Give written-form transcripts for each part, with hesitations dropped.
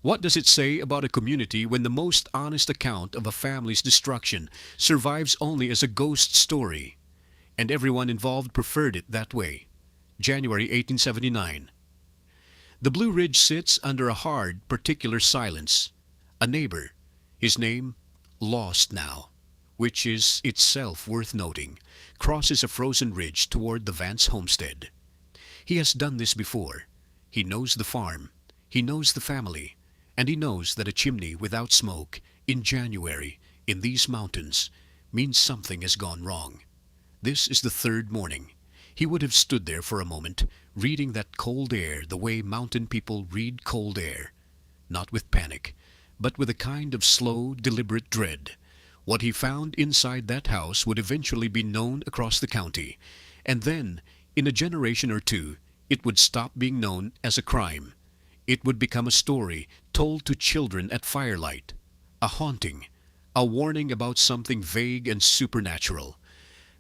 What does it say about a community when the most honest account of a family's destruction survives only as a ghost story? And everyone involved preferred it that way. January 1879. The Blue Ridge sits under a hard, particular silence. A neighbor, his name lost now, which is itself worth noting, crosses a frozen ridge toward the Vance homestead. He has done this before. He knows the farm. He knows the family. And he knows that a chimney without smoke in January in these mountains means something has gone wrong. This is the third morning. He would have stood there for a moment, reading that cold air the way mountain people read cold air, not with panic, but with a kind of slow, deliberate dread. What he found inside that house would eventually be known across the county, and then, in a generation or two, it would stop being known as a crime. It would become a story told to children at firelight, a haunting, a warning about something vague and supernatural.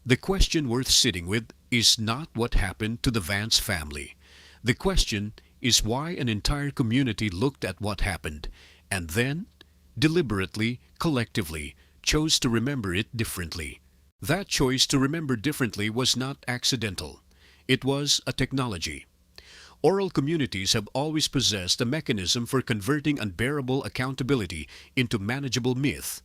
The question worth sitting with is not what happened to the Vance family. The question is why an entire community looked at what happened and then, deliberately, collectively, chose to remember it differently. That choice to remember differently was not accidental. It was a technology. Oral communities have always possessed a mechanism for converting unbearable accountability into manageable myth.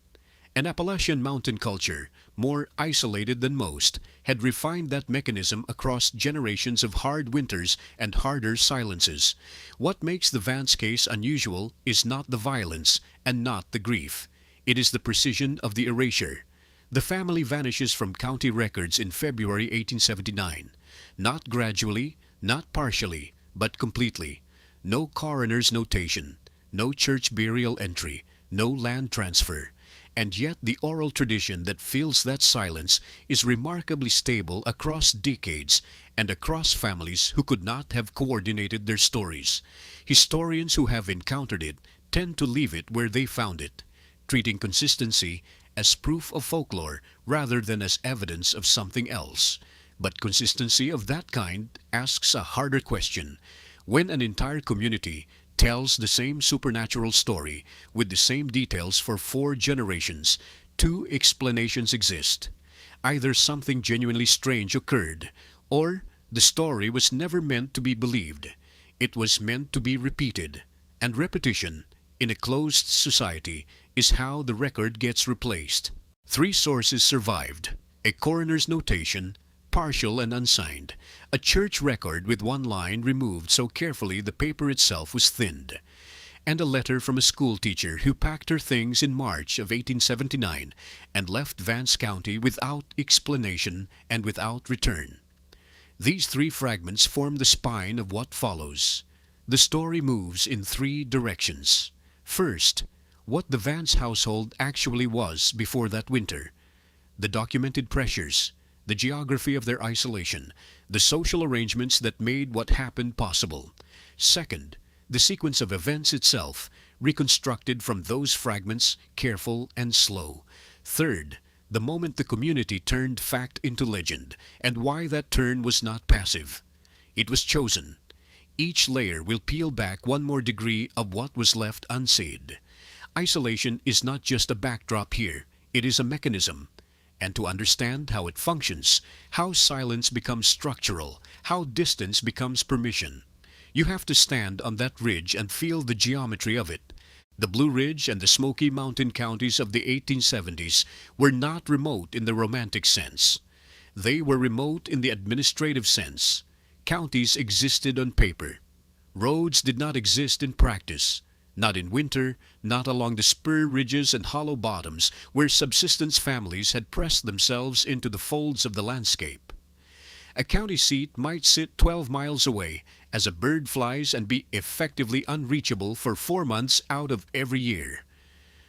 An Appalachian mountain culture, more isolated than most, had refined that mechanism across generations of hard winters and harder silences. What makes the Vance case unusual is not the violence and not the grief. It is the precision of the erasure. The family vanishes from county records in February 1879. Not gradually, not partially, but completely. No coroner's notation, no church burial entry, no land transfer. And yet the oral tradition that fills that silence is remarkably stable across decades and across families who could not have coordinated their stories. Historians who have encountered it tend to leave it where they found it, treating consistency as proof of folklore rather than as evidence of something else. But consistency of that kind asks a harder question. When an entire community tells the same supernatural story with the same details for 4 generations, two explanations exist. Either something genuinely strange occurred, or the story was never meant to be believed. It was meant to be repeated. And repetition, in a closed society, is how the record gets replaced. 3 sources survived: a coroner's notation, partial and unsigned, a church record with one line removed so carefully the paper itself was thinned, and a letter from a school teacher who packed her things in March of 1879 and left Vance County without explanation and without return. These 3 fragments form the spine of what follows. The story moves in 3 directions. First, what the Vance household actually was before that winter, the documented pressures, the geography of their isolation, the social arrangements that made what happened possible. Second, the sequence of events itself, reconstructed from those fragments, careful and slow. Third, the moment the community turned fact into legend, and why that turn was not passive. It was chosen. Each layer will peel back one more degree of what was left unsaid. Isolation is not just a backdrop here, it is a mechanism. And to understand how it functions, how silence becomes structural, how distance becomes permission, you have to stand on that ridge and feel the geometry of it. The Blue Ridge and the Smoky Mountain counties of the 1870s were not remote in the romantic sense. They were remote in the administrative sense. Counties existed on paper. Roads did not exist in practice. Not in winter, not along the spur ridges and hollow bottoms where subsistence families had pressed themselves into the folds of the landscape. A county seat might sit 12 miles away as a bird flies and be effectively unreachable for 4 months out of every year.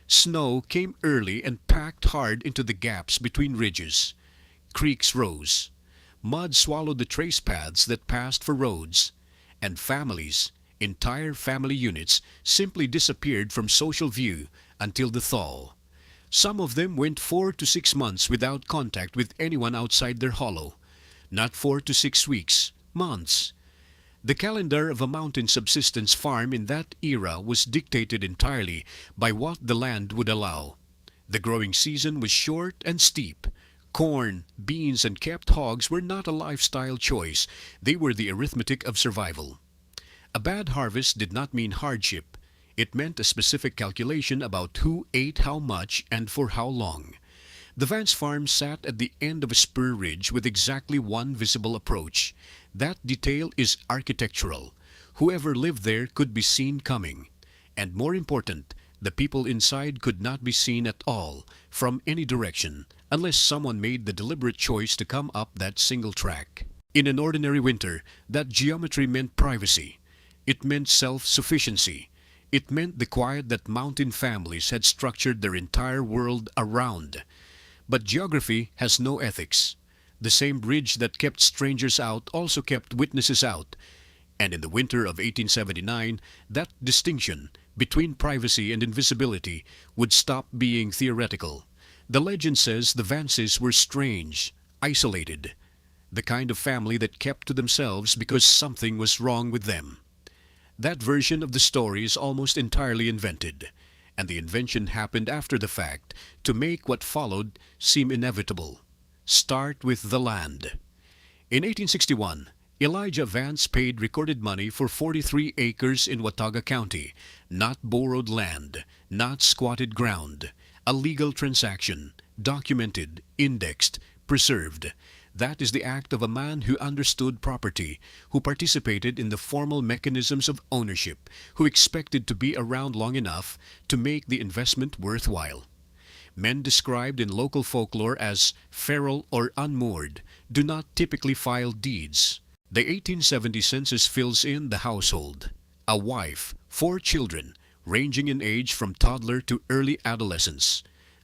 Snow came early and packed hard into the gaps between ridges. Creeks rose. Mud swallowed the trace paths that passed for roads. And families, entire family units, simply disappeared from social view until the thaw. Some of them went 4 to 6 months without contact with anyone outside their hollow. Not 4 to 6 weeks, months. The calendar of a mountain subsistence farm in that era was dictated entirely by what the land would allow. The growing season was short and steep. Corn, beans, and kept hogs were not a lifestyle choice. They were the arithmetic of survival. A bad harvest did not mean hardship. It meant a specific calculation about who ate how much and for how long. The Vance farm sat at the end of a spur ridge with exactly one visible approach. That detail is architectural. Whoever lived there could be seen coming. And more important, the people inside could not be seen at all, from any direction, unless someone made the deliberate choice to come up that single track. In an ordinary winter, that geometry meant privacy. It meant self-sufficiency. It meant the quiet that mountain families had structured their entire world around. But geography has no ethics. The same bridge that kept strangers out also kept witnesses out. And in the winter of 1879, that distinction between privacy and invisibility would stop being theoretical. The legend says the Vances were strange, isolated, the kind of family that kept to themselves because something was wrong with them. That version of the story is almost entirely invented, and the invention happened after the fact to make what followed seem inevitable. Start with the land. In 1861, Elijah Vance paid recorded money for 43 acres in Watauga County, not borrowed land, not squatted ground, a legal transaction, documented, indexed, preserved. That is the act of a man who understood property, who participated in the formal mechanisms of ownership, who expected to be around long enough to make the investment worthwhile. Men described in local folklore as feral or unmoored do not typically file deeds. The 1870 census fills in the household. A wife, 4 children, ranging in age from toddler to early adolescence.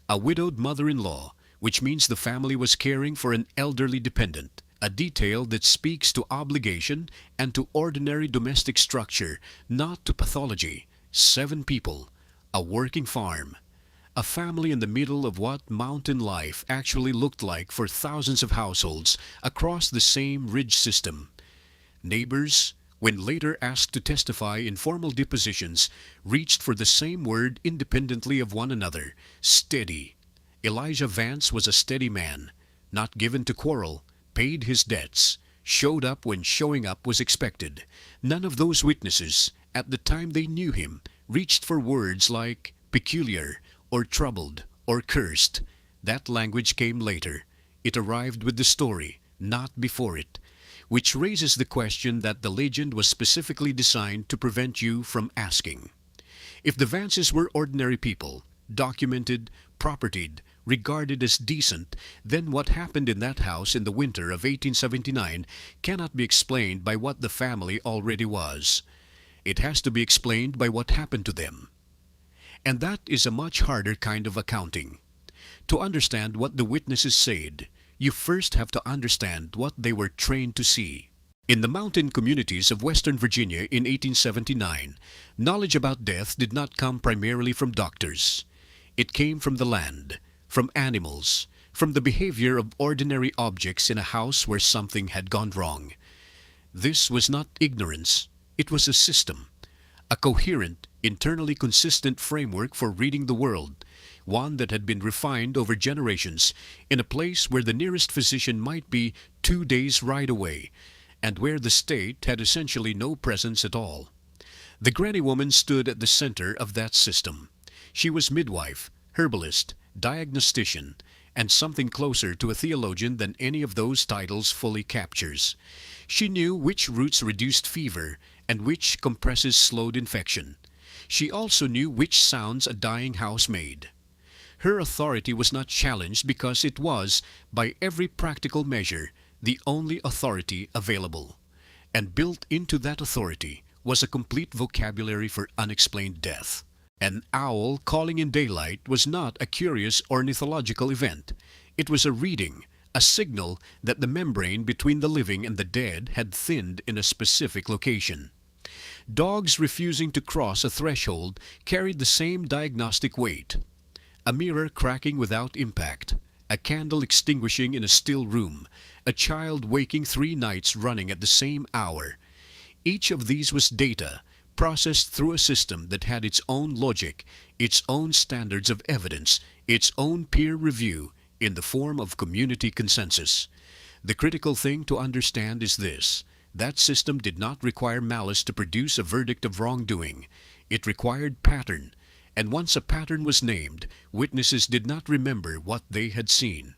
A widowed mother-in-law, which means the family was caring for an elderly dependent, a detail that speaks to obligation and to ordinary domestic structure, not to pathology. 7 people, a working farm, a family in the middle of what mountain life actually looked like for thousands of households across the same ridge system. Neighbors, when later asked to testify in formal depositions, reached for the same word independently of one another: steady. Elijah Vance was a steady man, not given to quarrel, paid his debts, showed up when showing up was expected. None of those witnesses, at the time they knew him, reached for words like peculiar, or troubled, or cursed. That language came later. It arrived with the story, not before it, which raises the question that the legend was specifically designed to prevent you from asking. If the Vances were ordinary people, documented, propertied, regarded as decent, then what happened in that house in the winter of 1879 cannot be explained by what the family already was. It has to be explained by what happened to them. And that is a much harder kind of accounting. To understand what the witnesses said, you first have to understand what they were trained to see. In the mountain communities of Western Virginia in 1879, knowledge about death did not come primarily from doctors. It came from the land, from animals, from the behavior of ordinary objects in a house where something had gone wrong. This was not ignorance. It was a system, a coherent, internally consistent framework for reading the world, one that had been refined over generations in a place where the nearest physician might be 2 days' ride away, and where the state had essentially no presence at all. The granny woman stood at the center of that system. She was midwife, herbalist, diagnostician, and something closer to a theologian than any of those titles fully captures. She knew which roots reduced fever and which compresses slowed infection. She also knew which sounds a dying house made. Her authority was not challenged because it was, by every practical measure, the only authority available. And built into that authority was a complete vocabulary for unexplained death. An owl calling in daylight was not a curious ornithological event. It was a reading, a signal that the membrane between the living and the dead had thinned in a specific location. Dogs refusing to cross a threshold carried the same diagnostic weight. A mirror cracking without impact, a candle extinguishing in a still room, a child waking 3 nights running at the same hour. Each of these was data processed through a system that had its own logic, its own standards of evidence, its own peer review in the form of community consensus. The critical thing to understand is this: that system did not require malice to produce a verdict of wrongdoing. It required pattern, and once a pattern was named, witnesses did not remember what they had seen.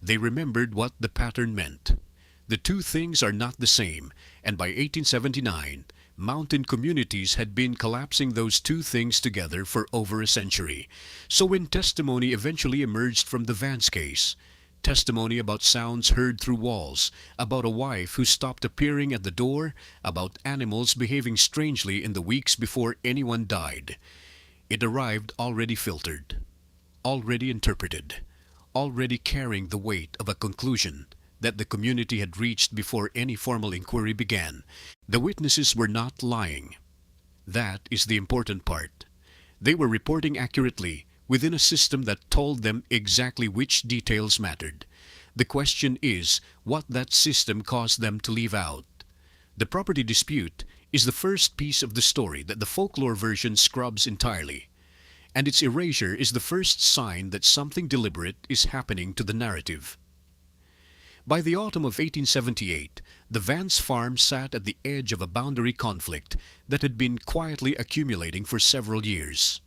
They remembered what the pattern meant. The two things are not the same, and by 1879, mountain communities had been collapsing those two things together for over a century. So when testimony eventually emerged from the Vance case, testimony about sounds heard through walls, about a wife who stopped appearing at the door, about animals behaving strangely in the weeks before anyone died, it arrived already filtered, already interpreted, already carrying the weight of a conclusion that the community had reached before any formal inquiry began. The witnesses were not lying. That is the important part. They were reporting accurately within a system that told them exactly which details mattered. The question is what that system caused them to leave out. The property dispute is the first piece of the story that the folklore version scrubs entirely, and its erasure is the first sign that something deliberate is happening to the narrative. By the autumn of 1878, the Vance farm sat at the edge of a boundary conflict that had been quietly accumulating for several years.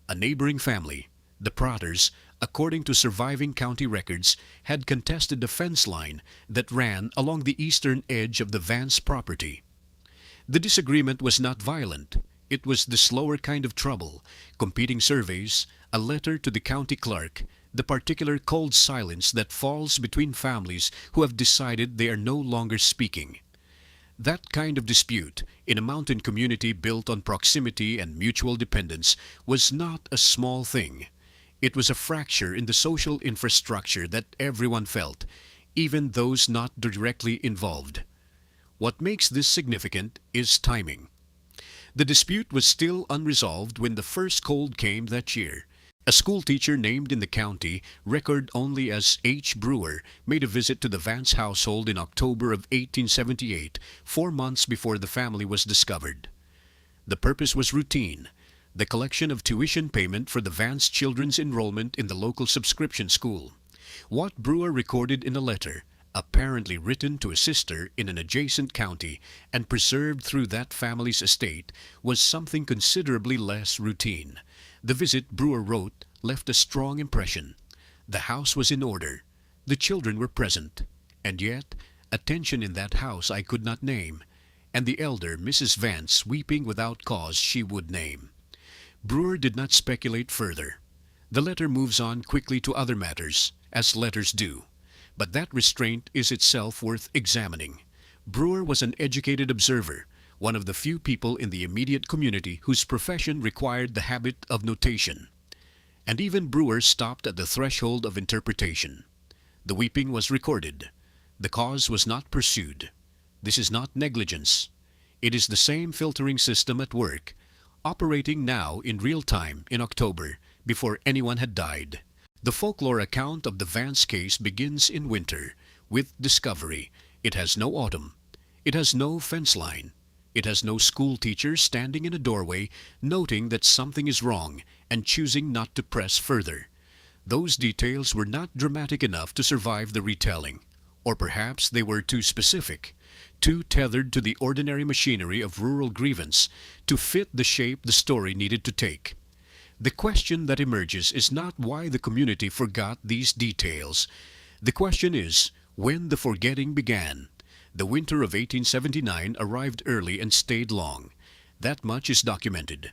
A neighboring family, the Pratters, according to surviving county records, had contested a fence line that ran along the eastern edge of the Vance property. The disagreement was not violent. It was the slower kind of trouble: competing surveys, a letter to the county clerk, the particular cold silence that falls between families who have decided they are no longer speaking. That kind of dispute, in a mountain community built on proximity and mutual dependence, was not a small thing. It was a fracture in the social infrastructure that everyone felt, even those not directly involved. What makes this significant is timing. The dispute was still unresolved when the first cold came that year. A schoolteacher named in the county record only as H. Brewer made a visit to the Vance household in October of 1878, 4 months before the family was discovered. The purpose was routine: the collection of tuition payment for the Vance children's enrollment in the local subscription school. What Brewer recorded in a letter, apparently written to a sister in an adjacent county and preserved through that family's estate, was something considerably less routine. The visit, Brewer wrote, left a strong impression. The house was in order. The children were present. And yet, a tension in that house I could not name, and the elder, Mrs. Vance, weeping without cause she would name. Brewer did not speculate further. The letter moves on quickly to other matters, as letters do. But that restraint is itself worth examining. Brewer was an educated observer, one of the few people in the immediate community whose profession required the habit of notation. And even Brewer stopped at the threshold of interpretation. The weeping was recorded. The cause was not pursued. This is not negligence. It is the same filtering system at work, operating now in real time in October, before anyone had died. The folklore account of the Vance case begins in winter, with discovery. It has no autumn. It has no fence line. It has no school teacher standing in a doorway, noting that something is wrong and choosing not to press further. Those details were not dramatic enough to survive the retelling. Or perhaps they were too specific, too tethered to the ordinary machinery of rural grievance, to fit the shape the story needed to take. The question that emerges is not why the community forgot these details. The question is when the forgetting began. The winter of 1879 arrived early and stayed long. That much is documented.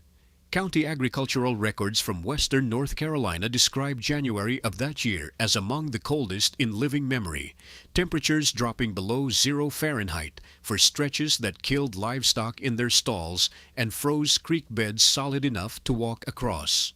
County agricultural records from western North Carolina describe January of that year as among the coldest in living memory, temperatures dropping below 0 Fahrenheit for stretches that killed livestock in their stalls and froze creek beds solid enough to walk across.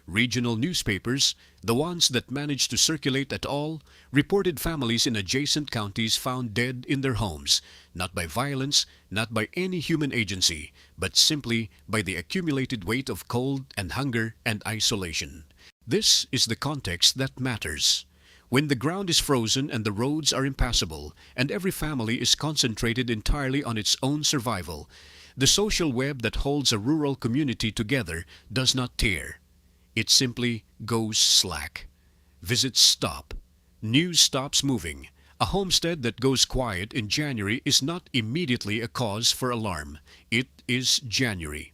Regional newspapers, the ones that managed to circulate at all, reported families in adjacent counties found dead in their homes, not by violence, not by any human agency, but simply by the accumulated weight of cold and hunger and isolation. This is the context that matters. When the ground is frozen and the roads are impassable, and every family is concentrated entirely on its own survival, the social web that holds a rural community together does not tear. It simply goes slack. Visits stop. News stops moving. A homestead that goes quiet in January is not immediately a cause for alarm. It is January.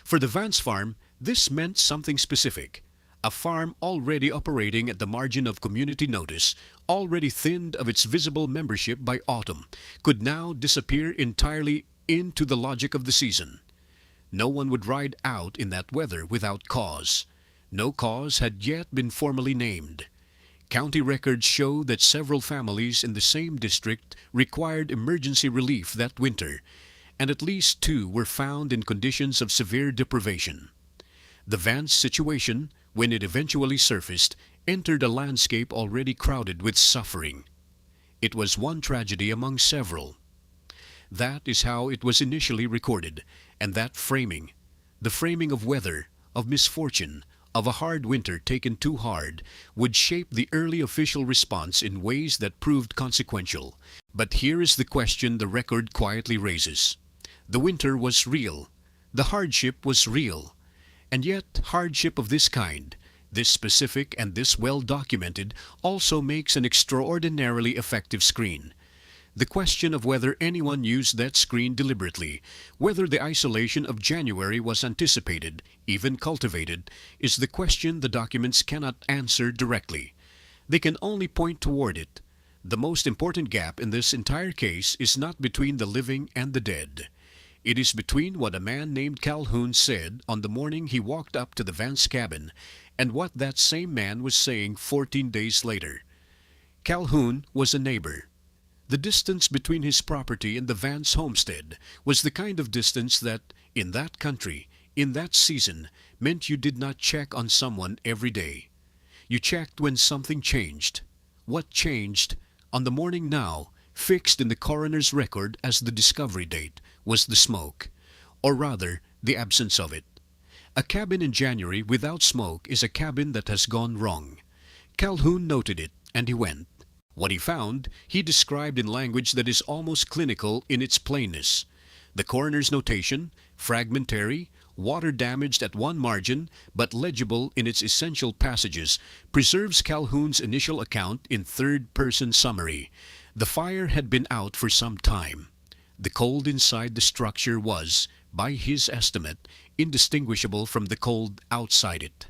For the Vance farm, this meant something specific. A farm already operating at the margin of community notice, already thinned of its visible membership by autumn, could now disappear entirely into the logic of the season. No one would ride out in that weather without cause. No cause had yet been formally named. County records show that several families in the same district required emergency relief that winter, and at least 2 were found in conditions of severe deprivation. The Vance situation, when it eventually surfaced, entered a landscape already crowded with suffering. It was one tragedy among several. That is how it was initially recorded, and that framing, the framing of weather, of misfortune, of a hard winter taken too hard, would shape the early official response in ways that proved consequential. But here is the question the record quietly raises. The winter was real. The hardship was real. And yet hardship of this kind, this specific and this well documented, also makes an extraordinarily effective screen. The question of whether anyone used that screen deliberately, whether the isolation of January was anticipated, even cultivated, is the question the documents cannot answer directly. They can only point toward it. The most important gap in this entire case is not between the living and the dead. It is between what a man named Calhoun said on the morning he walked up to the Vance cabin and what that same man was saying 14 days later. Calhoun was a neighbor. The distance between his property and the Vance homestead was the kind of distance that, in that country, in that season, meant you did not check on someone every day. You checked when something changed. What changed? On the morning now, fixed in the coroner's record as the discovery date, was the smoke, or rather, the absence of it. A cabin in January without smoke is a cabin that has gone wrong. Calhoun noted it, and he went. What he found, he described in language that is almost clinical in its plainness. The coroner's notation, fragmentary, water-damaged at one margin, but legible in its essential passages, preserves Calhoun's initial account in third-person summary. The fire had been out for some time. The cold inside the structure was, by his estimate, indistinguishable from the cold outside it.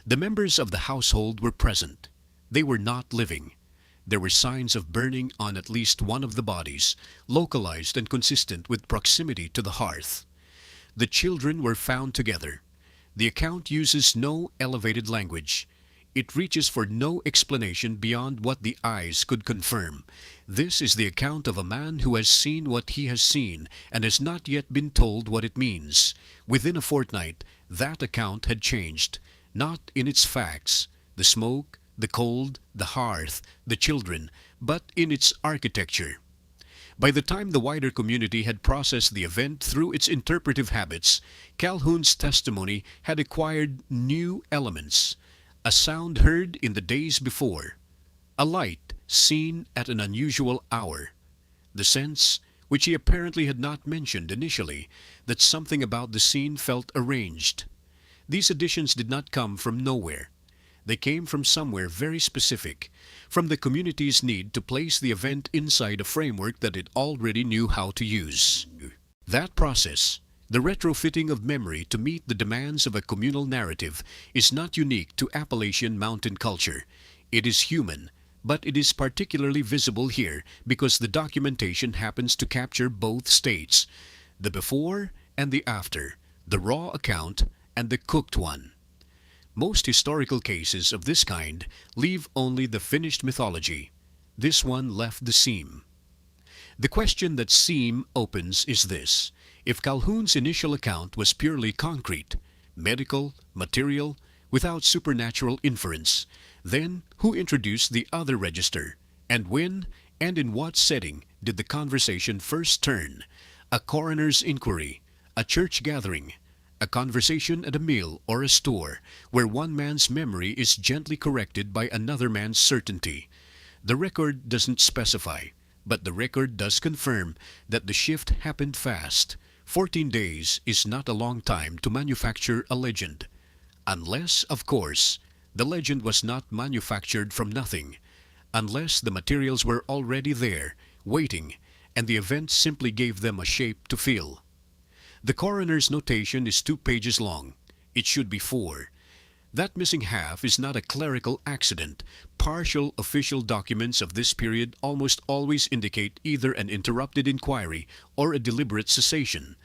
The members of the household were present. They were not living. There were signs of burning on at least one of the bodies, localized and consistent with proximity to the hearth. The children were found together. The account uses no elevated language. It reaches for no explanation beyond what the eyes could confirm. This is the account of a man who has seen what he has seen and has not yet been told what it means. Within a fortnight, that account had changed, not in its facts, the smoke, the cold, the hearth, the children, but in its architecture. By the time the wider community had processed the event through its interpretive habits, Calhoun's testimony had acquired new elements. A sound heard in the days before, a light seen at an unusual hour, the sense, which he apparently had not mentioned initially, that something about the scene felt arranged. These additions did not come from nowhere. They came from somewhere very specific, from the community's need to place the event inside a framework that it already knew how to use. That process, the retrofitting of memory to meet the demands of a communal narrative, is not unique to Appalachian mountain culture. It is human, but it is particularly visible here because the documentation happens to capture both states, the before and the after, the raw account and the cooked one. Most historical cases of this kind leave only the finished mythology. This one left the seam. The question that seam opens is this: if Calhoun's initial account was purely concrete, medical, material, without supernatural inference, then who introduced the other register? And when and in what setting did the conversation first turn? A coroner's inquiry, a church gathering, a conversation at a mill or a store, where one man's memory is gently corrected by another man's certainty. The record doesn't specify, but the record does confirm that the shift happened fast. 14 days is not a long time to manufacture a legend. Unless, of course, the legend was not manufactured from nothing. Unless the materials were already there, waiting, and the event simply gave them a shape to fill. The coroner's notation is 2 pages long. It should be 4. That missing half is not a clerical accident. Partial official documents of this period almost always indicate either an interrupted inquiry or a deliberate cessation.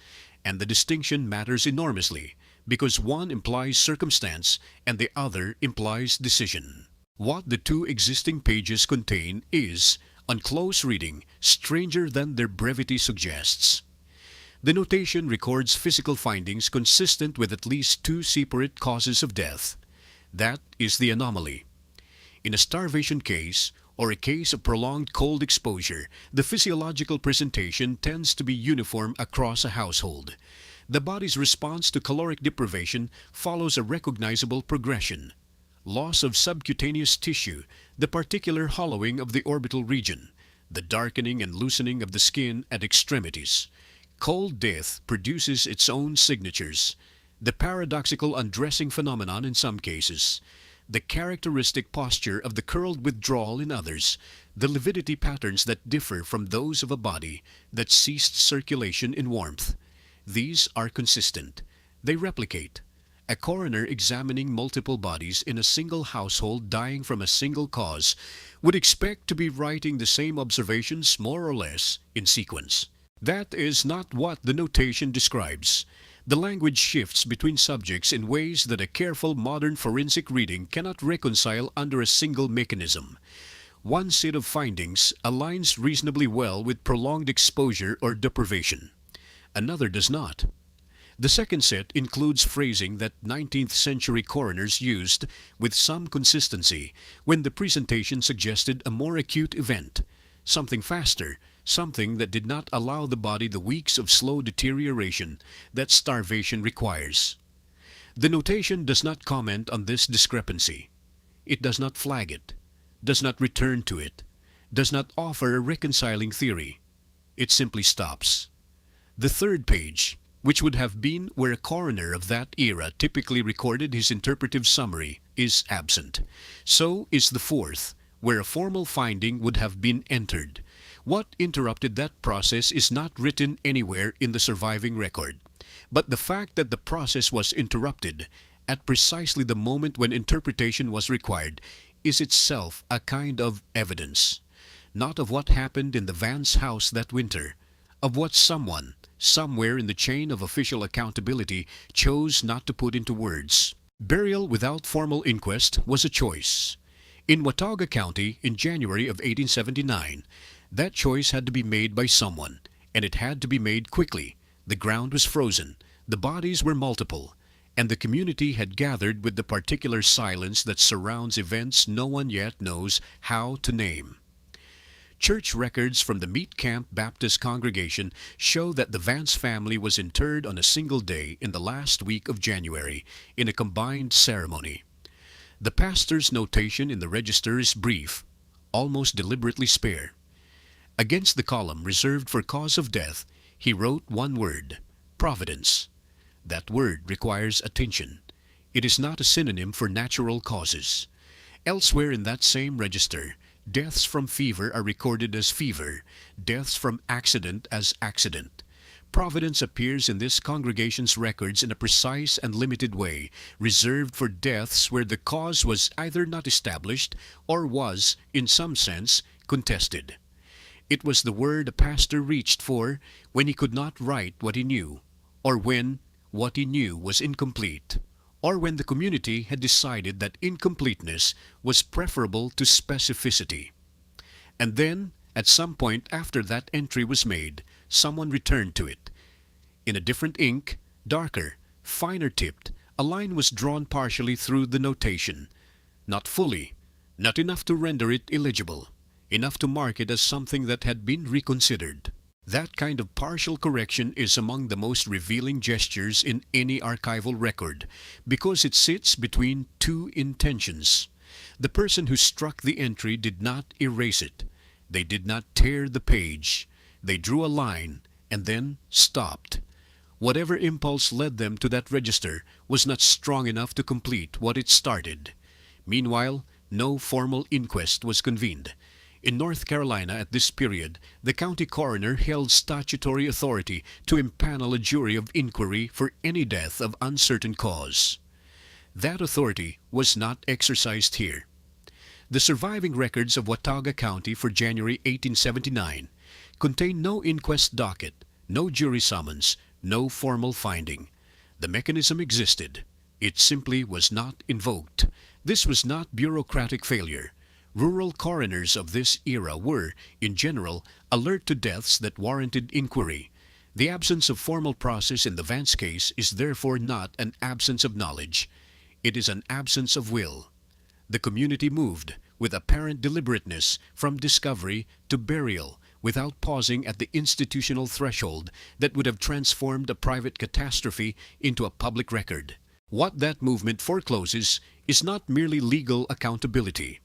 And the distinction matters enormously, because one implies circumstance and the other implies decision. What the 2 existing pages contain is, on close reading, stranger than their brevity suggests. The notation records physical findings consistent with at least 2 separate causes of death. That is the anomaly. In a starvation case, or a case of prolonged cold exposure, the physiological presentation tends to be uniform across a household. The body's response to caloric deprivation follows a recognizable progression. Loss of subcutaneous tissue, the particular hollowing of the orbital region, the darkening and loosening of the skin at extremities. Cold death produces its own signatures. The paradoxical undressing phenomenon in some cases, the characteristic posture of the curled withdrawal in others, the lividity patterns that differ from those of a body that ceased circulation in warmth. These are consistent. They replicate. A coroner examining multiple bodies in a single household dying from a single cause would expect to be writing the same observations more or less in sequence. That is not what the notation describes. The language shifts between subjects in ways that a careful modern forensic reading cannot reconcile under a single mechanism. One set of findings aligns reasonably well with prolonged exposure or deprivation. Another does not. The second set includes phrasing that 19th century coroners used with some consistency when the presentation suggested a more acute event, something faster, something that did not allow the body the weeks of slow deterioration that starvation requires. The notation does not comment on this discrepancy. It does not flag it, does not return to it, does not offer a reconciling theory. It simply stops. The third page, which would have been where a coroner of that era typically recorded his interpretive summary, is absent. So is the fourth, where a formal finding would have been entered. What interrupted that process is not written anywhere in the surviving record. But the fact that the process was interrupted at precisely the moment when interpretation was required is itself a kind of evidence. Not of what happened in the Vance house that winter, of what someone, somewhere in the chain of official accountability, chose not to put into words. Burial without formal inquest was a choice. In Watauga County in January of 1879, that choice had to be made by someone, and it had to be made quickly. The ground was frozen, the bodies were multiple, and the community had gathered with the particular silence that surrounds events no one yet knows how to name. Church records from the Meat Camp Baptist congregation show that the Vance family was interred on a single day in the last week of January in a combined ceremony. The pastor's notation in the register is brief, almost deliberately spare. Against the column reserved for cause of death, he wrote one word, providence. That word requires attention. It is not a synonym for natural causes. Elsewhere in that same register, deaths from fever are recorded as fever, deaths from accident as accident. Providence appears in this congregation's records in a precise and limited way, reserved for deaths where the cause was either not established or was, in some sense, contested. It was the word a pastor reached for when he could not write what he knew, or when what he knew was incomplete, or when the community had decided that incompleteness was preferable to specificity. And then, at some point after that entry was made, someone returned to it. In a different ink, darker, finer tipped, a line was drawn partially through the notation. Not fully, not enough to render it illegible, enough to mark it as something that had been reconsidered. That kind of partial correction is among the most revealing gestures in any archival record because it sits between two intentions. The person who struck the entry did not erase it. They did not tear the page. They drew a line and then stopped. Whatever impulse led them to that register was not strong enough to complete what it started. Meanwhile, no formal inquest was convened. In North Carolina at this period, the county coroner held statutory authority to impanel a jury of inquiry for any death of uncertain cause. That authority was not exercised here. The surviving records of Watauga County for January 1879 contain no inquest docket, no jury summons, no formal finding. The mechanism existed. It simply was not invoked. This was not bureaucratic failure. Rural coroners of this era were, in general, alert to deaths that warranted inquiry. The absence of formal process in the Vance case is therefore not an absence of knowledge. It is an absence of will. The community moved, with apparent deliberateness, from discovery to burial, without pausing at the institutional threshold that would have transformed a private catastrophe into a public record. What that movement forecloses is not merely legal accountability.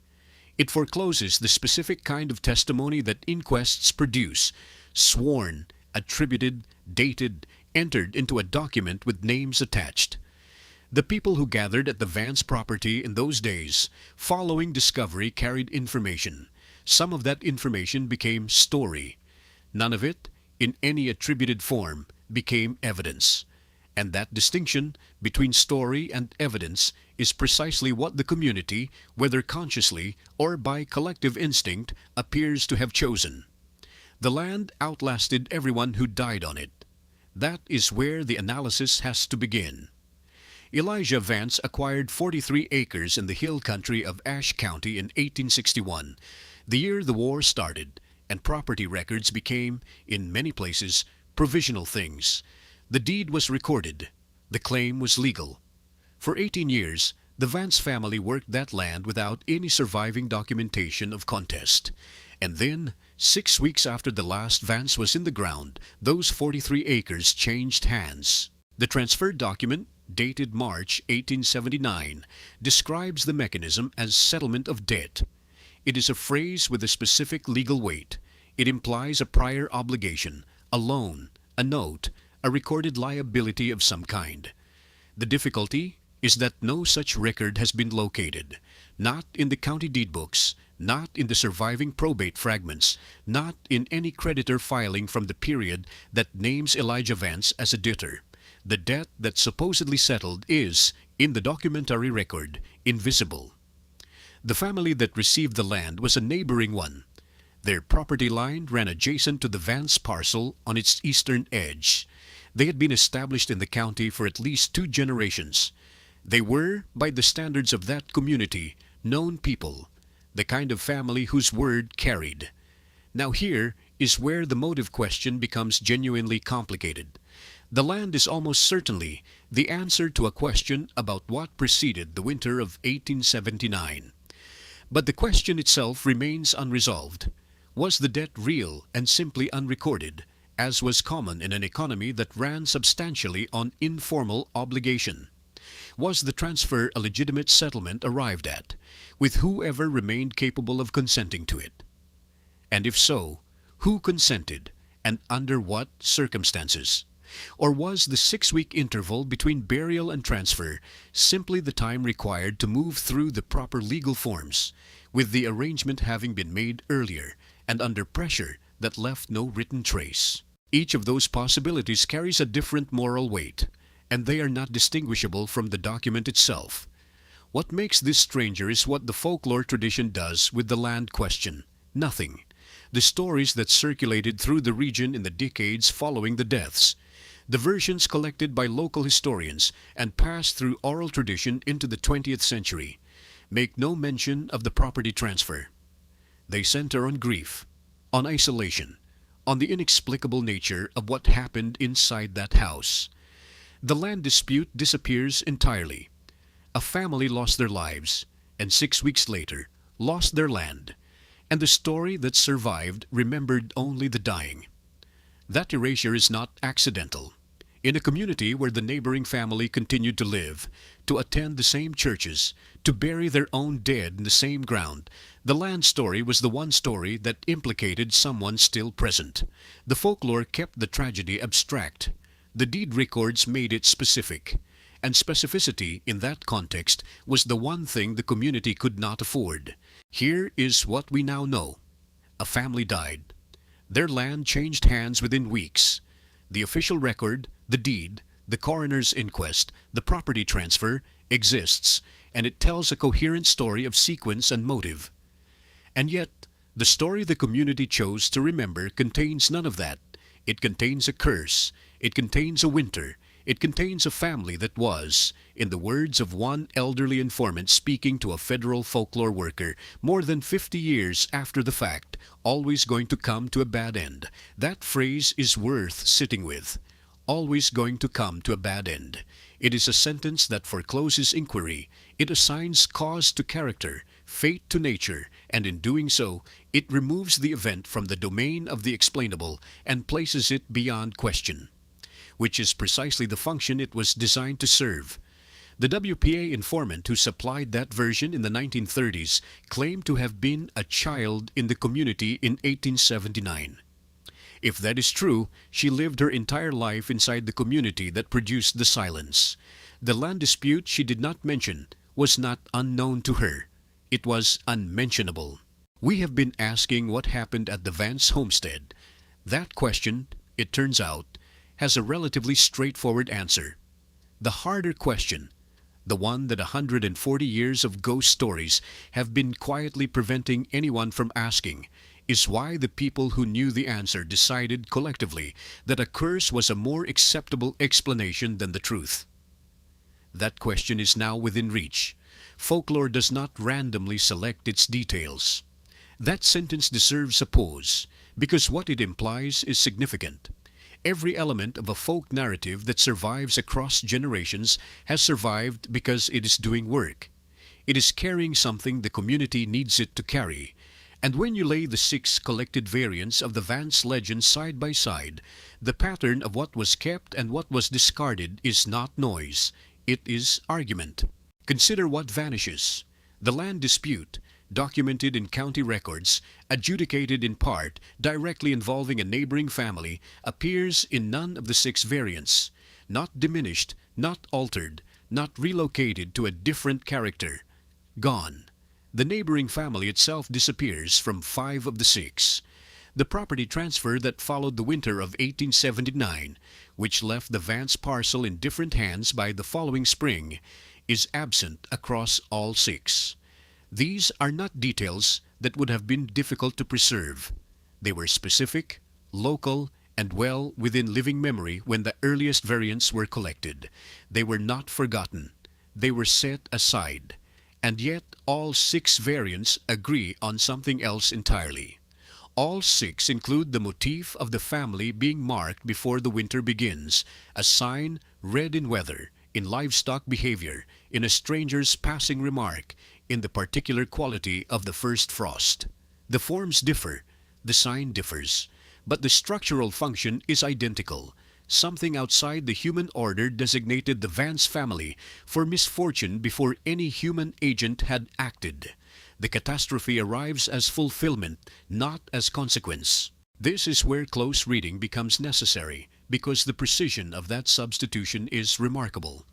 It forecloses the specific kind of testimony that inquests produce, sworn, attributed, dated, entered into a document with names attached. The people who gathered at the Vance property in those days, following discovery, carried information. Some of that information became story. None of it, in any attributed form, became evidence. And that distinction between story and evidence is precisely what the community, whether consciously or by collective instinct, appears to have chosen. The land outlasted everyone who died on it. That is where the analysis has to begin. Elijah Vance acquired 43 acres in the hill country of Ashe County in 1861, the year the war started, and property records became, in many places, provisional things. The deed was recorded. The claim was legal. For 18 years, the Vance family worked that land without any surviving documentation of contest. And then, 6 weeks after the last Vance was in the ground, those 43 acres changed hands. The transferred document, dated March 1879, describes the mechanism as settlement of debt. It is a phrase with a specific legal weight. It implies a prior obligation, a loan, a note, a recorded liability of some kind. The difficulty is that no such record has been located, not in the county deed books, not in the surviving probate fragments, not in any creditor filing from the period that names Elijah Vance as a debtor. The debt that supposedly settled is, in the documentary record, invisible. The family that received the land was a neighboring one. Their property line ran adjacent to the Vance parcel on its eastern edge. They had been established in the county for at least 2 generations. They were, by the standards of that community, known people, the kind of family whose word carried. Now here is where the motive question becomes genuinely complicated. The land is almost certainly the answer to a question about what preceded the winter of 1879. But the question itself remains unresolved. Was the debt real and simply unrecorded, as was common in an economy that ran substantially on informal obligation? Was the transfer a legitimate settlement arrived at, with whoever remained capable of consenting to it? And if so, who consented, and under what circumstances? Or was the 6-week interval between burial and transfer simply the time required to move through the proper legal forms, with the arrangement having been made earlier and under pressure that left no written trace? Each of those possibilities carries a different moral weight, and they are not distinguishable from the document itself. What makes this stranger is what the folklore tradition does with the land question: nothing. The stories that circulated through the region in the decades following the deaths, the versions collected by local historians and passed through oral tradition into the 20th century, make no mention of the property transfer. They center on grief, on isolation, on the inexplicable nature of what happened inside that house. The land dispute disappears entirely. A family lost their lives, and 6 weeks later lost their land, and the story that survived remembered only the dying. That erasure is not accidental. In a community where the neighboring family continued to live, to attend the same churches, to bury their own dead in the same ground, the land story was the one story that implicated someone still present. The folklore kept the tragedy abstract. The deed records made it specific. And specificity in that context was the one thing the community could not afford. Here is what we now know. A family died. Their land changed hands within weeks. The official record, the deed, the coroner's inquest, the property transfer exists, and it tells a coherent story of sequence and motive. And yet, the story the community chose to remember contains none of that. It contains a curse. It contains a winter. It contains a family that was, in the words of one elderly informant speaking to a federal folklore worker more than 50 years after the fact, always going to come to a bad end. That phrase is worth sitting with. Always going to come to a bad end. It is a sentence that forecloses inquiry. It assigns cause to character, fate to nature, and in doing so, it removes the event from the domain of the explainable and places it beyond question, which is precisely the function it was designed to serve. The WPA informant who supplied that version in the 1930s claimed to have been a child in the community in 1879. If that is true, she lived her entire life inside the community that produced the silence. The land dispute she did not mention was not unknown to her. It was unmentionable. We have been asking what happened at the Vance homestead. That question, it turns out, has a relatively straightforward answer. The harder question, the one that 140 years of ghost stories have been quietly preventing anyone from asking, is why the people who knew the answer decided collectively that a curse was a more acceptable explanation than the truth. That question is now within reach. Folklore does not randomly select its details. That sentence deserves a pause, because what it implies is significant. Every element of a folk narrative that survives across generations has survived because it is doing work. It is carrying something the community needs it to carry. And when you lay the 6 collected variants of the Vance legend side by side, the pattern of what was kept and what was discarded is not noise. It is argument. Consider what vanishes. The land dispute, documented in county records, adjudicated in part, directly involving a neighboring family, appears in none of the 6 variants. Not diminished, not altered, not relocated to a different character. Gone. The neighboring family itself disappears from 5 of the 6. The property transfer that followed the winter of 1879, which left the Vance parcel in different hands by the following spring, is absent across all 6. These are not details that would have been difficult to preserve. They were specific, local, and well within living memory when the earliest variants were collected. They were not forgotten. They were set aside. And yet all 6 variants agree on something else entirely. All 6 include the motif of the family being marked before the winter begins, a sign read in weather, in livestock behavior, in a stranger's passing remark, in the particular quality of the first frost. The forms differ, the sign differs, but the structural function is identical. Something outside the human order designated the Vance family for misfortune before any human agent had acted. The catastrophe arrives as fulfillment, not as consequence. This is where close reading becomes necessary, because the precision of that substitution is remarkable.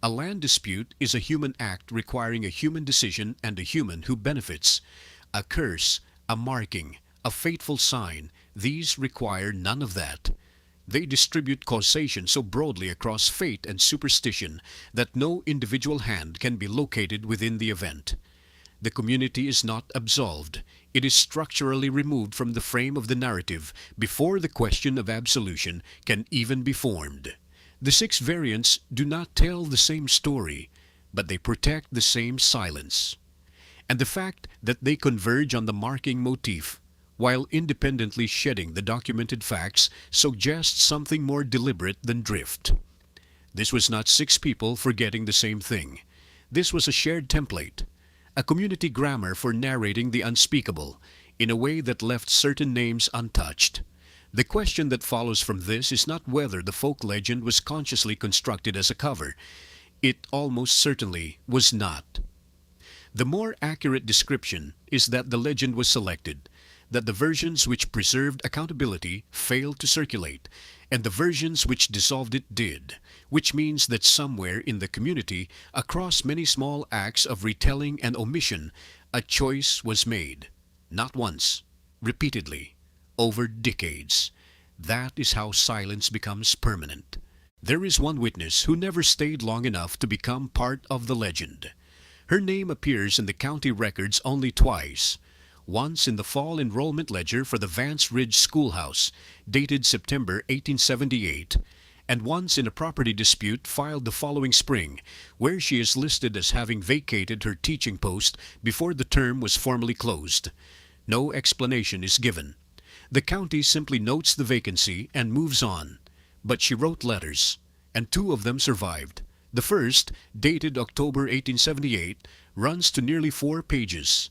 A land dispute is a human act requiring a human decision and a human who benefits. A curse, a marking, a fateful sign, these require none of that. They distribute causation so broadly across fate and superstition that no individual hand can be located within the event. The community is not absolved. It is structurally removed from the frame of the narrative before the question of absolution can even be formed. The 6 variants do not tell the same story, but they protect the same silence. And the fact that they converge on the marking motif, while independently shedding the documented facts, suggests something more deliberate than drift. This was not 6 people forgetting the same thing. This was a shared template, a community grammar for narrating the unspeakable, in a way that left certain names untouched. The question that follows from this is not whether the folk legend was consciously constructed as a cover. It almost certainly was not. The more accurate description is that the legend was selected, that the versions which preserved accountability failed to circulate, and the versions which dissolved it did, which means that somewhere in the community, across many small acts of retelling and omission, a choice was made. Not once, repeatedly, over decades. That is how silence becomes permanent. There is one witness who never stayed long enough to become part of the legend. Her name appears in the county records only twice. Once in the fall enrollment ledger for the Vance Ridge Schoolhouse, dated September 1878, and once in a property dispute filed the following spring, where she is listed as having vacated her teaching post before the term was formally closed. No explanation is given. The county simply notes the vacancy and moves on. But she wrote letters, and two of them survived. The first, dated October 1878, runs to nearly 4 pages.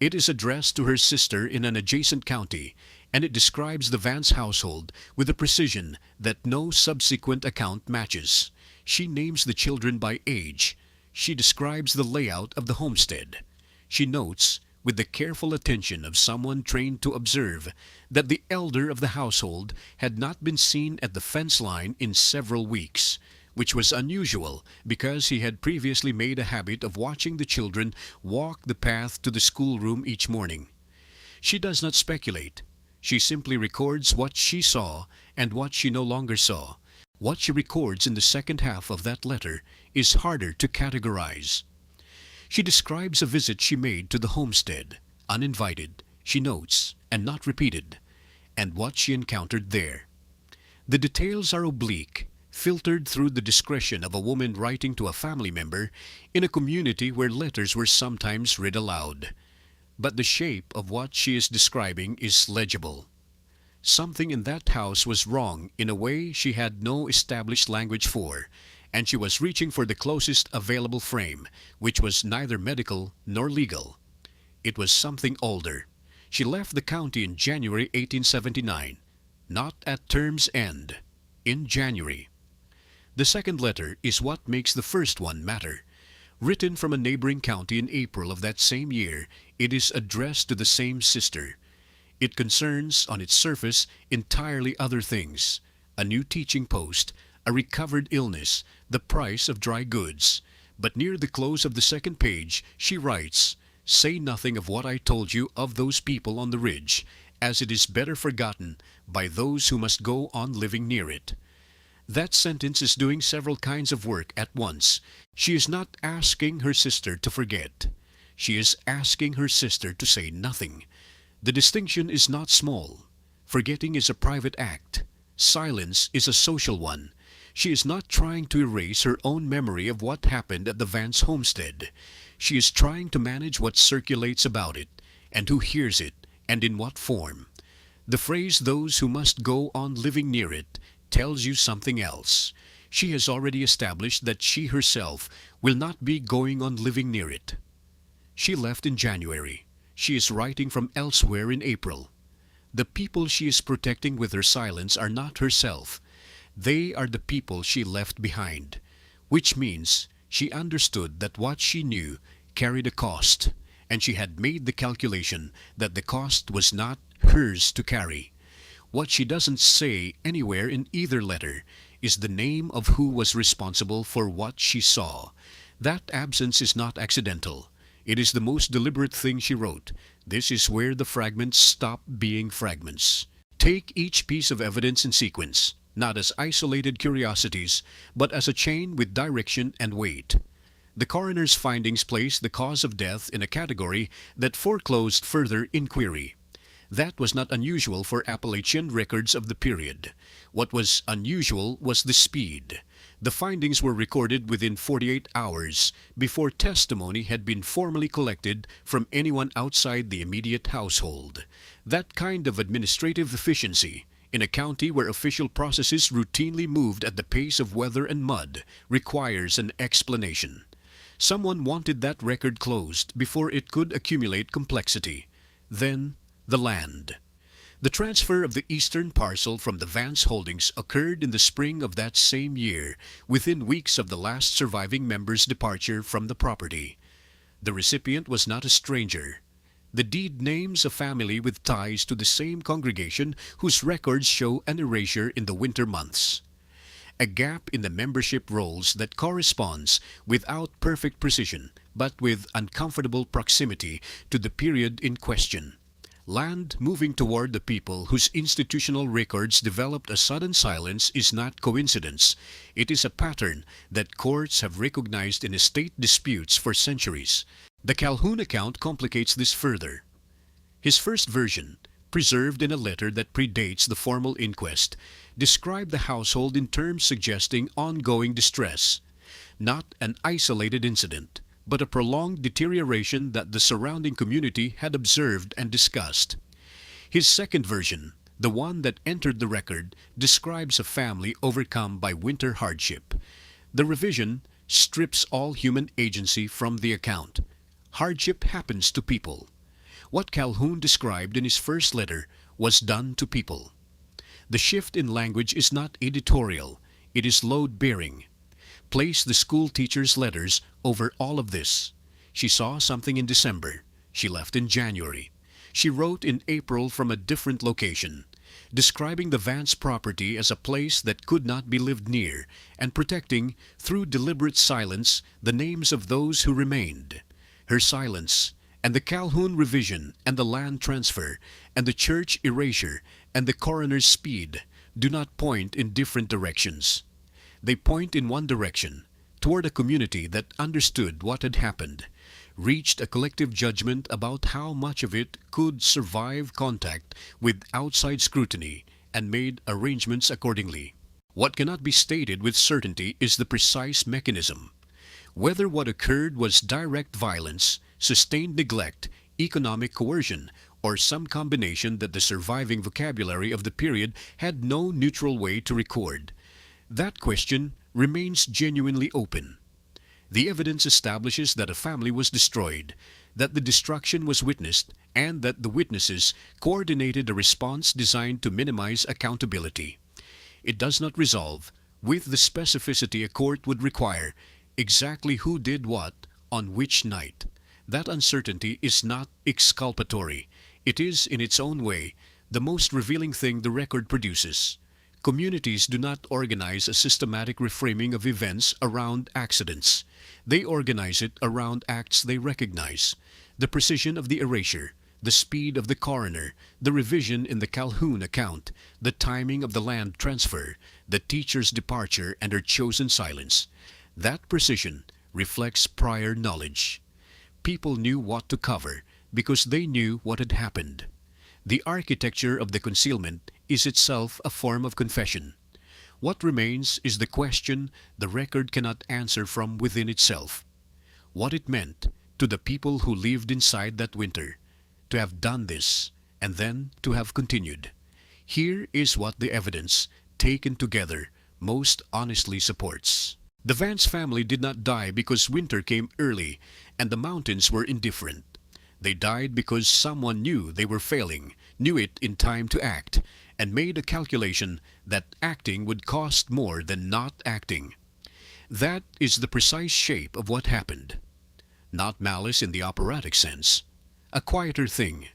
It is addressed to her sister in an adjacent county, and it describes the Vance household with a precision that no subsequent account matches. She names the children by age. She describes the layout of the homestead. She notes, with the careful attention of someone trained to observe, that the elder of the household had not been seen at the fence line in several weeks, which was unusual because he had previously made a habit of watching the children walk the path to the schoolroom each morning. She does not speculate. She simply records what she saw and what she no longer saw. What she records in the second half of that letter is harder to categorize. She describes a visit she made to the homestead, uninvited, she notes, and not repeated, and what she encountered there. The details are oblique, filtered through the discretion of a woman writing to a family member in a community where letters were sometimes read aloud. But the shape of what she is describing is legible. Something in that house was wrong in a way she had no established language for, and she was reaching for the closest available frame, which was neither medical nor legal. It was something older. She left the county in January 1879, not at term's end, in January. The second letter is what makes the first one matter. Written from a neighboring county in April of that same year, it is addressed to the same sister. It concerns, on its surface, entirely other things: a new teaching post, a recovered illness, the price of dry goods. But near the close of the second page, she writes, "Say nothing of what I told you of those people on the ridge, as it is better forgotten by those who must go on living near it." That sentence is doing several kinds of work at once. She is not asking her sister to forget. She is asking her sister to say nothing. The distinction is not small. Forgetting is a private act. Silence is a social one. She is not trying to erase her own memory of what happened at the Vance homestead. She is trying to manage what circulates about it, and who hears it, and in what form. The phrase "those who must go on living near it" tells you something else. She has already established that she herself will not be going on living near it. She left in January. She is writing from elsewhere in April. The people she is protecting with her silence are not herself. They are the people she left behind, which means she understood that what she knew carried a cost, and she had made the calculation that the cost was not hers to carry. What she doesn't say anywhere in either letter is the name of who was responsible for what she saw. That absence is not accidental. It is the most deliberate thing she wrote. This is where the fragments stop being fragments. Take each piece of evidence in sequence, not as isolated curiosities, but as a chain with direction and weight. The coroner's findings placed the cause of death in a category that foreclosed further inquiry. That was not unusual for Appalachian records of the period. What was unusual was the speed. The findings were recorded within 48 hours before testimony had been formally collected from anyone outside the immediate household. That kind of administrative efficiency, in a county where official processes routinely moved at the pace of weather and mud, requires an explanation. Someone wanted that record closed before it could accumulate complexity. Then, the land. The transfer of the eastern parcel from the Vance holdings occurred in the spring of that same year, within weeks of the last surviving member's departure from the property. The recipient was not a stranger. The deed names a family with ties to the same congregation whose records show an erasure in the winter months. A gap in the membership rolls that corresponds, without perfect precision, but with uncomfortable proximity to the period in question. Land moving toward the people whose institutional records developed a sudden silence is not coincidence. It is a pattern that courts have recognized in estate disputes for centuries. The Calhoun account complicates this further. His first version, preserved in a letter that predates the formal inquest, described the household in terms suggesting ongoing distress, not an isolated incident, but a prolonged deterioration that the surrounding community had observed and discussed. His second version, the one that entered the record, describes a family overcome by winter hardship. The revision strips all human agency from the account. Hardship happens to people. What Calhoun described in his first letter was done to people. The shift in language is not editorial, it is load-bearing. Place the school teacher's letters over all of this. She saw something in December. She left in January. She wrote in April from a different location, describing the Vance property as a place that could not be lived near, and protecting, through deliberate silence, the names of those who remained. Her silence, and the Calhoun revision, and the land transfer, and the church erasure, and the coroner's speed do not point in different directions. They point in one direction, toward a community that understood what had happened, reached a collective judgment about how much of it could survive contact with outside scrutiny, and made arrangements accordingly. What cannot be stated with certainty is the precise mechanism. Whether what occurred was direct violence, sustained neglect, economic coercion, or some combination that the surviving vocabulary of the period had no neutral way to record. That question remains genuinely open. The evidence establishes that a family was destroyed, that the destruction was witnessed, and that the witnesses coordinated a response designed to minimize accountability. It does not resolve, with the specificity a court would require, exactly who did what on which night. That uncertainty is not exculpatory. It is, in its own way, the most revealing thing the record produces. Communities do not organize a systematic reframing of events around accidents. They organize it around acts they recognize. The precision of the erasure, the speed of the coroner, the revision in the Calhoun account, the timing of the land transfer, the teacher's departure and her chosen silence. That precision reflects prior knowledge. People knew what to cover because they knew what had happened. The architecture of the concealment is itself a form of confession. What remains is the question the record cannot answer from within itself. What it meant to the people who lived inside that winter, to have done this, and then to have continued. Here is what the evidence, taken together, most honestly supports. The Vance family did not die because winter came early and the mountains were indifferent. They died because someone knew they were failing, knew it in time to act, and made a calculation that acting would cost more than not acting. That is the precise shape of what happened. Not malice in the operatic sense. A quieter thing.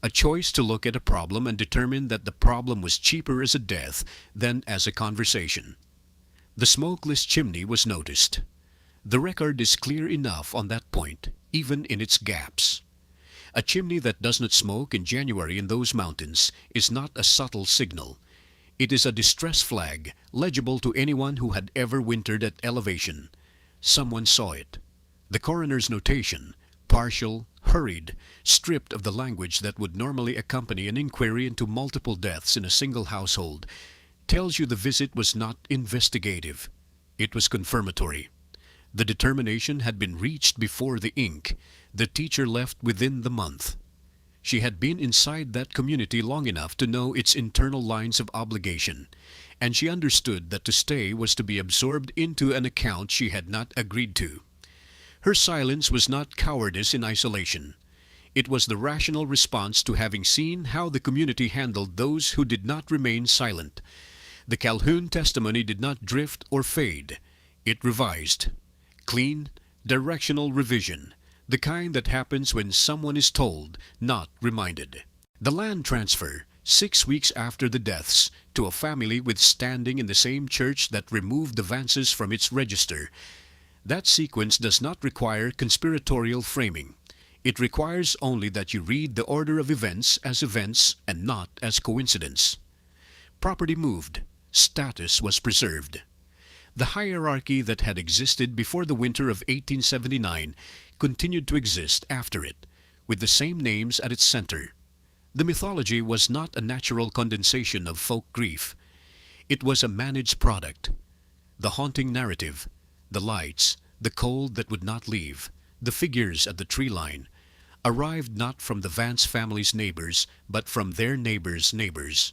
A choice to look at a problem and determine that the problem was cheaper as a death than as a conversation. The smokeless chimney was noticed. The record is clear enough on that point, even in its gaps. A chimney that does not smoke in January in those mountains is not a subtle signal. It is a distress flag, legible to anyone who had ever wintered at elevation. Someone saw it. The coroner's notation, partial, hurried, stripped of the language that would normally accompany an inquiry into multiple deaths in a single household, tells you the visit was not investigative. It was confirmatory. The determination had been reached before the ink. The teacher left within the month. She had been inside that community long enough to know its internal lines of obligation, and she understood that to stay was to be absorbed into an account she had not agreed to. Her silence was not cowardice in isolation. It was the rational response to having seen how the community handled those who did not remain silent. The Calhoun testimony did not drift or fade. It revised. Clean, directional revision. The kind that happens when someone is told, not reminded. The land transfer, 6 weeks after the deaths, to a family with standing in the same church that removed the Vances from its register. That sequence does not require conspiratorial framing. It requires only that you read the order of events as events and not as coincidence. Property moved. Status was preserved. The hierarchy that had existed before the winter of 1879 continued to exist after it, with the same names at its center. The mythology was not a natural condensation of folk grief. It was a managed product. The haunting narrative, the lights, the cold that would not leave, the figures at the tree line, arrived not from the Vance family's neighbors, but from their neighbors' neighbors.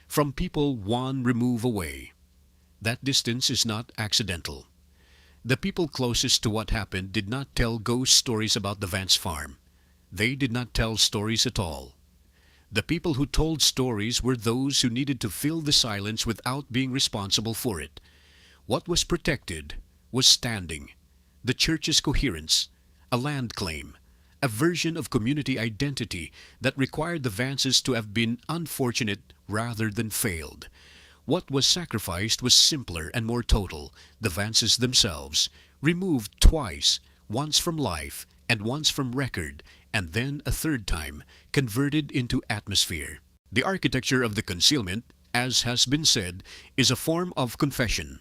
From people one remove away. That distance is not accidental. The people closest to what happened did not tell ghost stories about the Vance farm. They did not tell stories at all. The people who told stories were those who needed to fill the silence without being responsible for it. What was protected was standing, the church's coherence, a land claim, a version of community identity that required the Vances to have been unfortunate rather than failed. What was sacrificed was simpler and more total, the Vances themselves, removed twice, once from life and once from record, and then a third time, converted into atmosphere. The architecture of the concealment, as has been said, is a form of confession.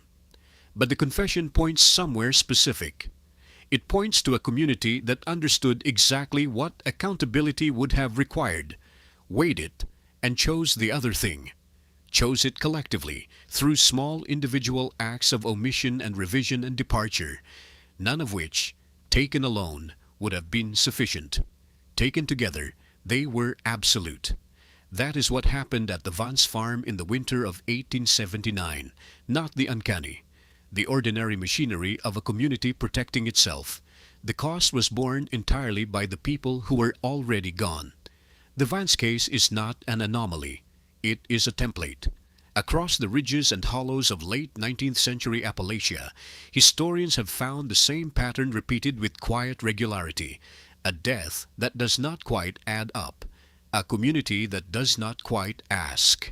But the confession points somewhere specific. It points to a community that understood exactly what accountability would have required, weighed it, and chose the other thing. Chose it collectively, through small individual acts of omission and revision and departure, none of which, taken alone, would have been sufficient. Taken together, they were absolute. That is what happened at the Vance farm in the winter of 1879, not the uncanny, the ordinary machinery of a community protecting itself. The cost was borne entirely by the people who were already gone. The Vance case is not an anomaly. It is a template. Across the ridges and hollows of late 19th century Appalachia, historians have found the same pattern repeated with quiet regularity. A death that does not quite add up. A community that does not quite ask.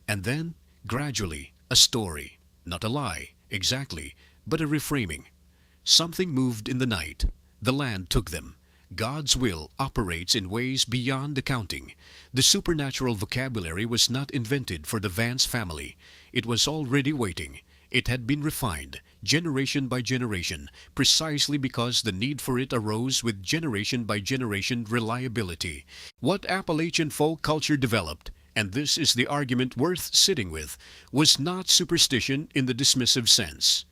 And then, gradually, a story. Not a lie, exactly, but a reframing. Something moved in the night. The land took them. God's will operates in ways beyond accounting. The supernatural vocabulary was not invented for the Vance family. It was already waiting. It had been refined, generation by generation, precisely because the need for it arose with generation by generation reliability. What Appalachian folk culture developed, and this is the argument worth sitting with, was not superstition in the dismissive sense.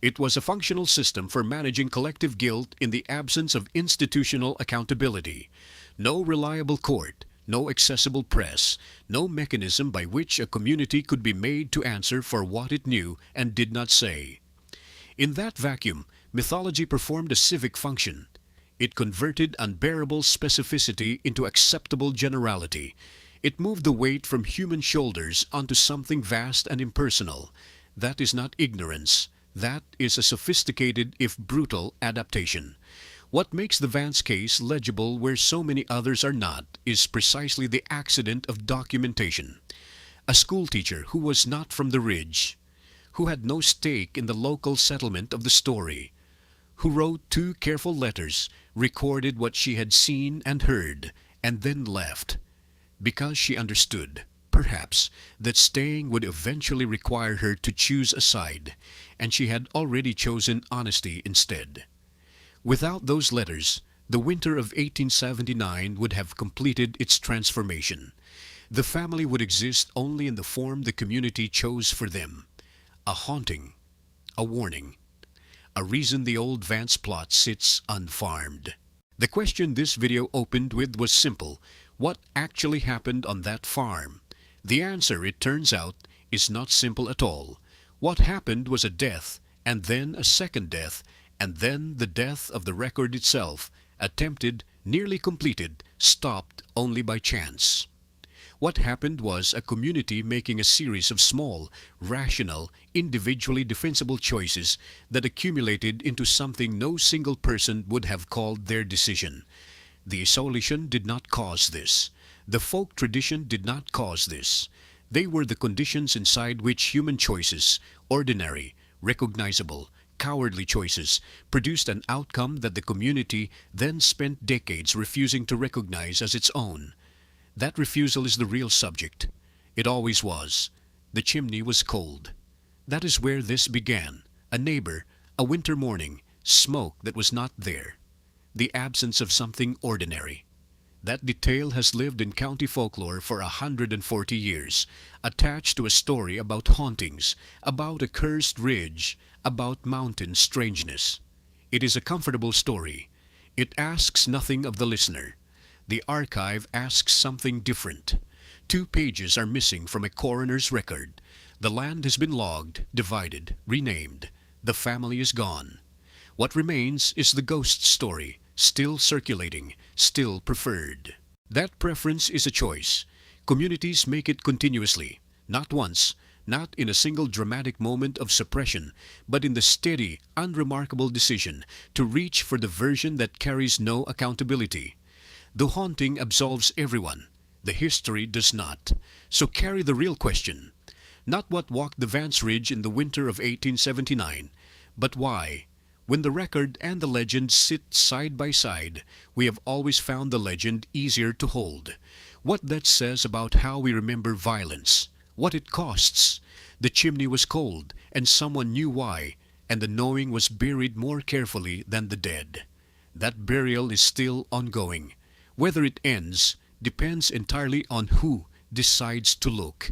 It was a functional system for managing collective guilt in the absence of institutional accountability. No reliable court, no accessible press, no mechanism by which a community could be made to answer for what it knew and did not say. In that vacuum, mythology performed a civic function. It converted unbearable specificity into acceptable generality. It moved the weight from human shoulders onto something vast and impersonal. That is not ignorance. That is a sophisticated, if brutal, adaptation. What makes the Vance case legible where so many others are not is precisely the accident of documentation. A schoolteacher who was not from the ridge, who had no stake in the local settlement of the story, who wrote 2 careful letters, recorded what she had seen and heard, and then left, because she understood, perhaps, that staying would eventually require her to choose a side, and she had already chosen honesty instead. Without those letters, the winter of 1879 would have completed its transformation. The family would exist only in the form the community chose for them. A haunting, a warning, a reason the old Vance plot sits unfarmed. The question this video opened with was simple. What actually happened on that farm? The answer, it turns out, is not simple at all. What happened was a death, and then a second death, and then the death of the record itself, Attempted, nearly completed, stopped only by chance. What happened was a community making a series of small, rational, individually defensible choices that accumulated into something no single person would have called their decision. The isolation did not cause this. The folk tradition did not cause this. They were the conditions inside which human choices, ordinary, recognizable, cowardly choices, produced an outcome that the community then spent decades refusing to recognize as its own. That refusal is the real subject. It always was. The chimney was cold. That is where this began. A neighbor, a winter morning, smoke that was not there. The absence of something ordinary. That detail has lived in county folklore for 140 years, attached to a story about hauntings, about a cursed ridge, about mountain strangeness. It is a comfortable story. It asks nothing of the listener. The archive asks something different. 2 pages are missing from a coroner's record. The land has been logged, divided, renamed. The family is gone. What remains is the ghost story, still circulating, still preferred. That preference is a choice. Communities make it continuously, not once, not in a single dramatic moment of suppression, but in the steady, unremarkable decision to reach for the version that carries no accountability. The haunting absolves everyone. The history does not. So carry the real question. Not what walked the Vance Ridge in the winter of 1879, but why. When the record and the legend sit side by side, we have always found the legend easier to hold. What that says about how we remember violence, what it costs. The chimney was cold, and someone knew why, and the knowing was buried more carefully than the dead. That burial is still ongoing. Whether it ends depends entirely on who decides to look.